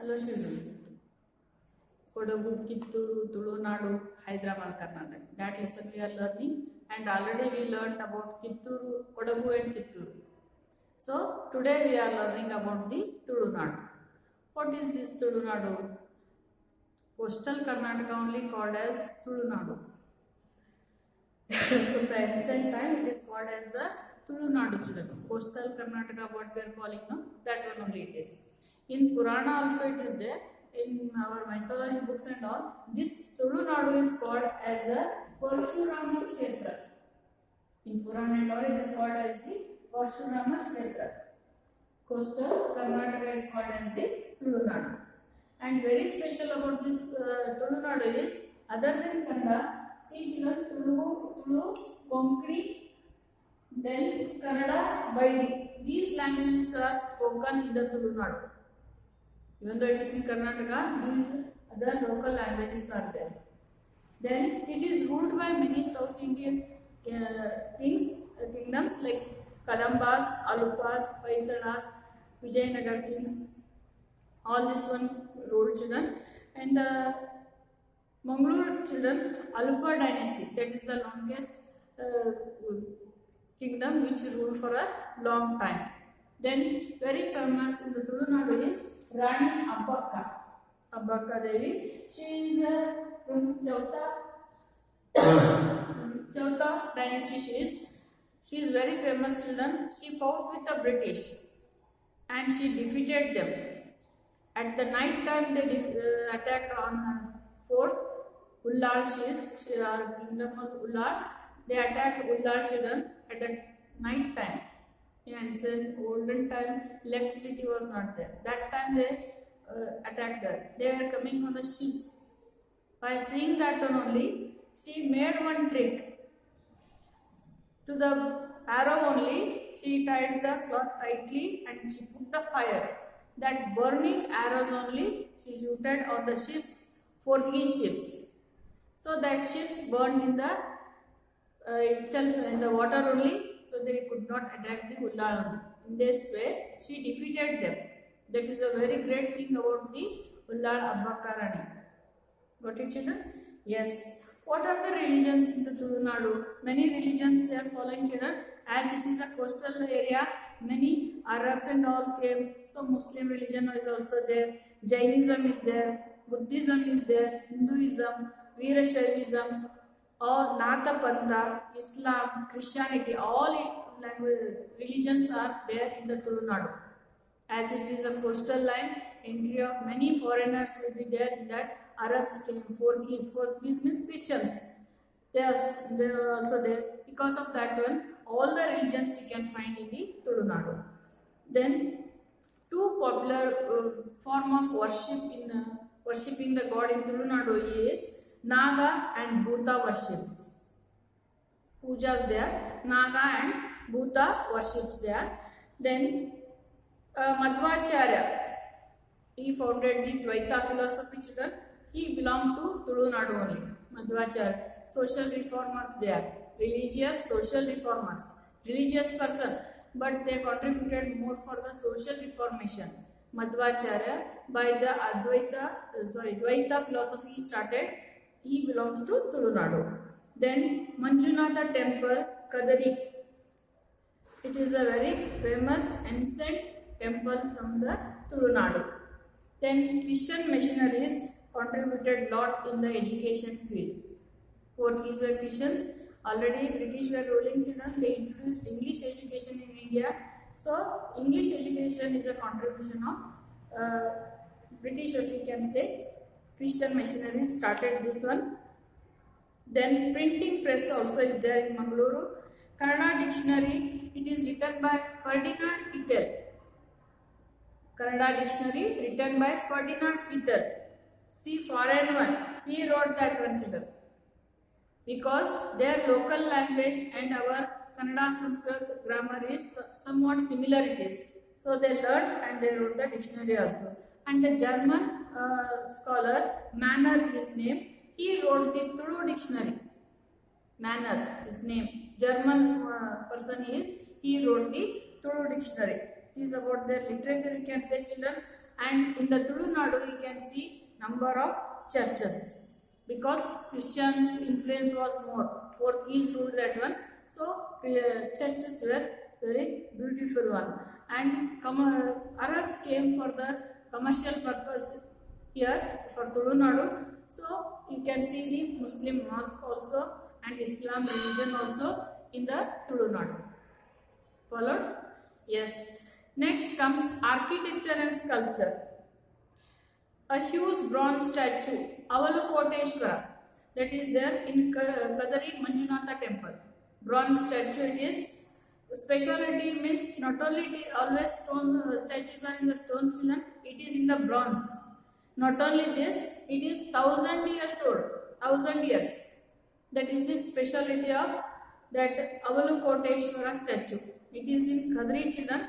Hello children. Kodagu, Kitturu, Tulunadu, Hyderabad, Karnataka. That lesson we are learning, and already we learned about Kitturu, Kodagu and Kitturu. So today we are learning about the Tulunadu. What is this Tulunadu? Coastal Karnataka only called as Tulunadu. In the ancient time it is called as the Tulunadu children. Coastal Karnataka, what we are calling now, that one only it is. In Purana also it is there. In our mythology books and all, this Tulunadu is called as a Parshurama Kshetra. In Purana and all it is called as the Parshurama Kshetra. Coastal Karnataka is called as the Tulunadu. And very special about this Tulunadu is, other than Kannada, see children, Tulu, Konkani, then Kannada, Baidi. These languages are spoken in the Tulunadu. Even though it is in Karnataka, these other local languages are there. Then it is ruled by many South Indian kingdoms like Kadambas, Alupas, Hoysalas, Vijayanagar kings. All this one ruled children. And Mangalore children, Alupa dynasty, that is the longest kingdom which ruled for a long time. Then very famous in the Tulunadu is Rani Abbakka Devi. She is from Chauta dynasty. She is very famous children. She fought with the British and she defeated them. At the night time they attacked on her fort. Ullar, her kingdom was Ullar. They attacked Ullar children at the night time. And in olden time, electricity was not there. That time they attacked her. They were coming on the ships. By seeing that one only, she made one trick. To the arrow only, she tied the cloth tightly and she put the fire. That burning arrows only she shooted on the ships, Portuguese ships. So that ships burned in the itself in the water only. So they could not attack the Ullar only. In this way, she defeated them. That is a very great thing about the Ullar Abbakka Rani. Got it, children? Yes. What are the religions in the Tulunadu? Many religions they are following, children. As it is a coastal area, many Arabs and all came. So Muslim religion is also there. Jainism is there. Buddhism is there. Hinduism, Veerashaivism, all Natha Pantha, Islam, Christianity, all religions are there in the Tulunadu. As it is a coastal line, entry of many foreigners will be there in that. Arabs came, Portuguese means Christians. They are also there. Because of that one, all the religions you can find in the Tulunadu. Then, two popular form of worship in worshipping the god in Tulunadu is Naga and Bhuta worships. Pujas there, Naga and Bhuta worships there. Then Madhvacharya, he founded the Dvaita philosophy children. He belonged to Tulunadu only. Madhvacharya, social reformers there, religious social reformers, religious person, but they contributed more for the social reformation. Madhvacharya, by the Dvaita philosophy he started. He belongs to Tulunadu. Then Manjunatha temple, Kadari. It is a very famous ancient temple from the Tulunadu. Then Christian missionaries contributed lot in the education field. Portuguese were Christians. Already British were ruling children. They introduced English education in India. So English education is a contribution of British, what we can say. Christian missionaries started this one. Then printing press also is there in Mangaluru. Kannada dictionary, it is written by Ferdinand Kittel. Kannada dictionary written by Ferdinand Kittel. See, foreign one, he wrote that one children. Because their local language and our Kannada Sanskrit grammar is somewhat similar it is. So they learned and they wrote the dictionary also. And the German scholar, Manner his name, he wrote the Tulu dictionary. Manner his name. German person is, he wrote the Tulu dictionary. It is about their literature, you can say children. and in the Tulunadu you can see number of churches because Christians influence was more. Portuguese ruled that one, so churches were very beautiful one, and Arabs came for the commercial purpose here for Tulunadu. So you can see the Muslim mosque also and Islam religion also in the Tulunadu. Followed? Yes. Next comes architecture and sculpture. A huge bronze statue, Avalokoteshwara, that is there in Kadari Manjunatha temple. Bronze statue it is. Speciality means not only it is always stone statues are in the stone children, it is in the bronze. Not only this, it is 1,000 years old. 1,000 years. That is the speciality of that Avalokoteshwara statue. It is in Kadari children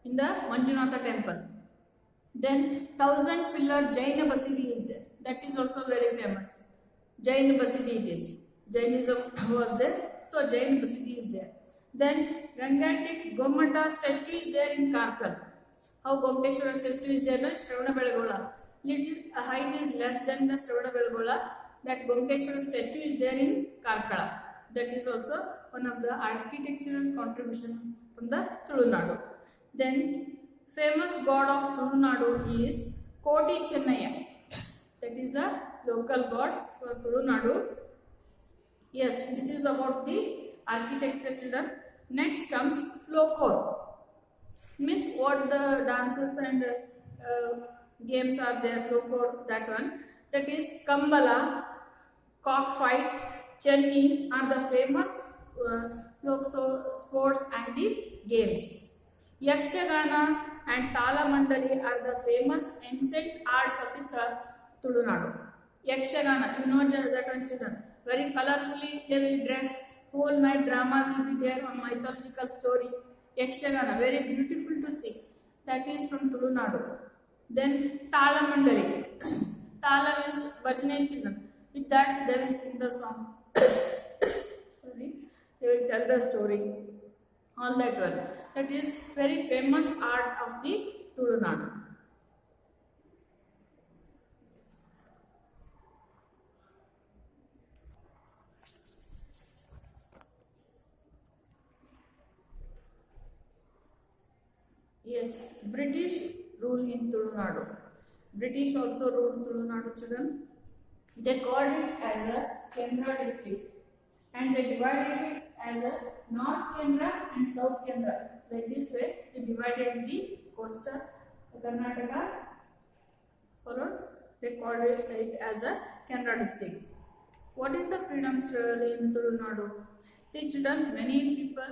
in the Manjunatha temple. Then 1,000 pillar Jaina Basidi is there. That is also very famous. Jaina Basidi it is. Jainism was there. So Jaina Basidi is there. Then gigantic Gomata statue is there in Karkal. How Gomteshwara statue is there? Shravanabellagola. Little height is less than the Shravanabellagola. That Gomteshwara statue is there in Karkala. That is also one of the architectural contribution from the Tulunadu. Then famous god of Tulunadu is Koti Chennaya. That is the local god for Tulunadu. Yes, this is about the architecture children. Next comes Flokor. Means what the dances and games are there. Flokor, that one. That is Kambala, cockfight, Chenni are the famous folk sports and the games. Yakshagana and Talamandali are the famous ancient arts of the Tulunadu. Yakshagana, you know that one children. Very colorfully they will dress. Whole night drama will be there on mythological story. Yakshagana, very beautiful to see. That is from Tulunadu. Then Talamandali. Tala means Bhajane children. With that they will sing the song. Sorry, they will tell the story. All that one. That is very famous art of the Tulunadu. Yes, British rule in Tulunadu. British also ruled Tulunadu children. They called it as a Kendra district and they divided it as a North Kendra and South Kendra. Like this way, they divided the coastal Karnataka. Followed, they called it as a Kendra district. What is the freedom struggle in Tulunadu? See children, many people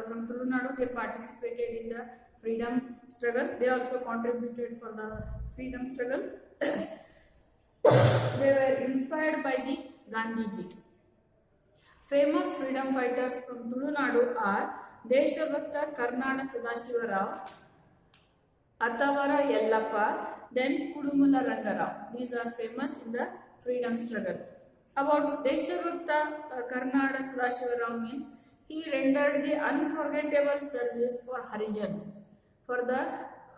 from Tulunadu, they participated in the freedom struggle. They also contributed for the freedom struggle. They were inspired by the Gandhiji. Famous freedom fighters from Tulunadu are Deshabhakta Karnada Sadashiva Rao, Atavara Yellappa, then Kudumala Rangarao. These are famous in the freedom struggle. About Deshabhakta Karnada Sadashiva Rao means he rendered the unforgettable service for Harijans, for the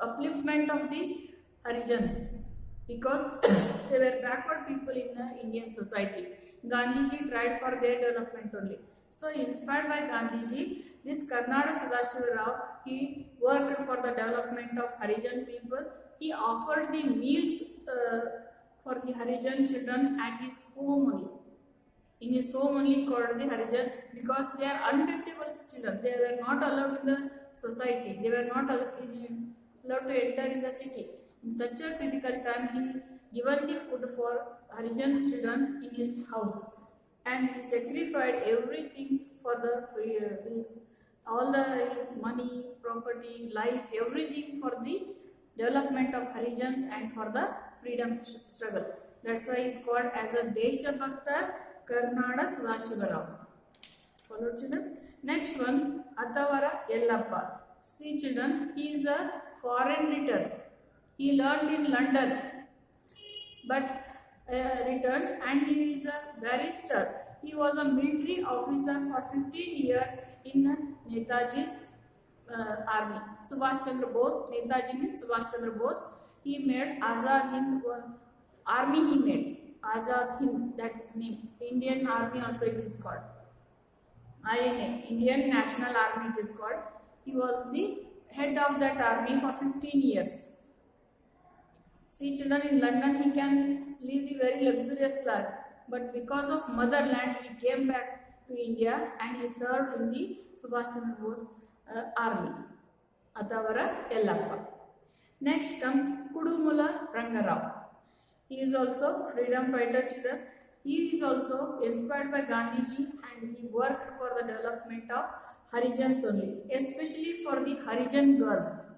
upliftment of the Harijans, because they were backward people in the Indian society. Gandhiji tried for their development only. So inspired by Gandhiji, this Karnada Sadashiva Rao, he worked for the development of Harijan people. He offered the meals for the Harijan children at his home only. In his home only called the Harijan, because they are untouchable children. They were not allowed in the society. They were not allowed to enter in the city. In such a critical time, he given the food for Harijan children in his house, and he sacrificed everything for his money, property, life, everything for the development of Harijans and for the freedom struggle. That's why he is called as a Deshabhakta Karnada Sadashiva Rao. Follow children. Next one, Atavara Yellappa. See children, he is a foreign return. He learned in London, but returned, and he is a barrister. He was a military officer for 15 years in Netaji's army. Subhash Chandra Bose, Netaji means Subhash Chandra Bose. He made Azad Hind army. He made Azad Hind. That's name. Indian Army also it is called. INA, Indian National Army it is called. He was the head of that army for 15 years. See children, in London he can live the very luxurious life, but because of motherland he came back to India and he served in the Subhash Chandra Bose army. Atavara Yellappa. Next comes Kudumula Rangarao. He is also freedom fighter children. He is also inspired by Gandhiji and he worked for the development of Harijans only, especially for the Harijan girls.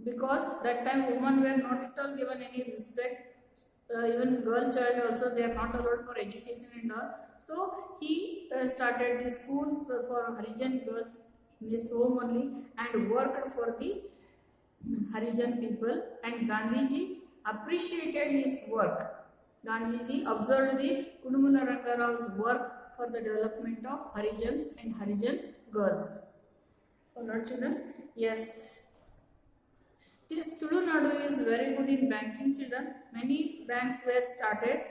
Because that time women were not at all given any respect, even girl child also they are not allowed for education and all. So he started the school for Harijan girls in his home only and worked for the Harijan people, and Gandhiji appreciated his work. Gandhiji observed the Kudumula Rangarao's work for the development of Harijans and Harijan girls. Alright children? Yes. This Tulunadu is very good in banking children. Many banks were started.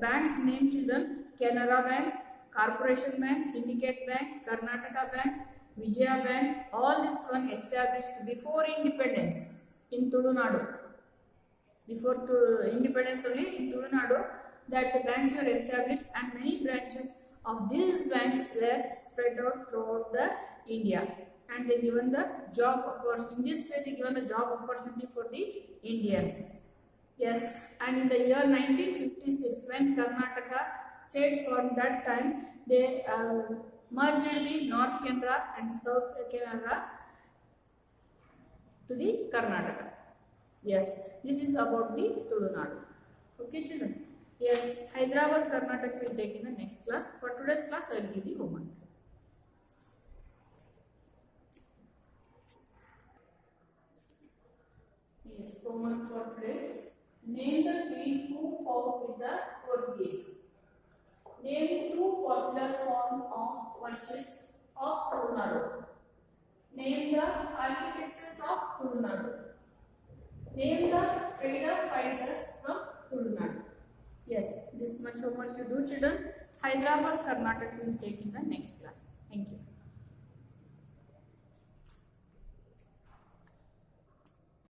Banks named children Canara Bank, Corporation Bank, Syndicate Bank, Karnataka Bank, Vijaya Bank. All this one established before independence in Tulunadu. Before independence only in Tulunadu that the banks were established and many branches of these banks were spread out throughout the India. And they given the job opportunity. In this way, they given the job opportunity for the Indians. Yes, and in the year 1956, when Karnataka state formed, that time they merged the North Canara and South Canara to the Karnataka. Yes, this is about the Tulunadu. Okay, children. Yes, Hyderabad, Karnataka will take in the next class. For today's class, I will give the homework. Yes, homework for today. Name the king who fought with the Portuguese. Name two popular forms of worship of Tulunadu. Name the architectures of Tulunadu. Name the freedom fighters from Tulunadu. Yes, this much homework you do children. Hyderabad, Karnataka will take in the next class. Thank you.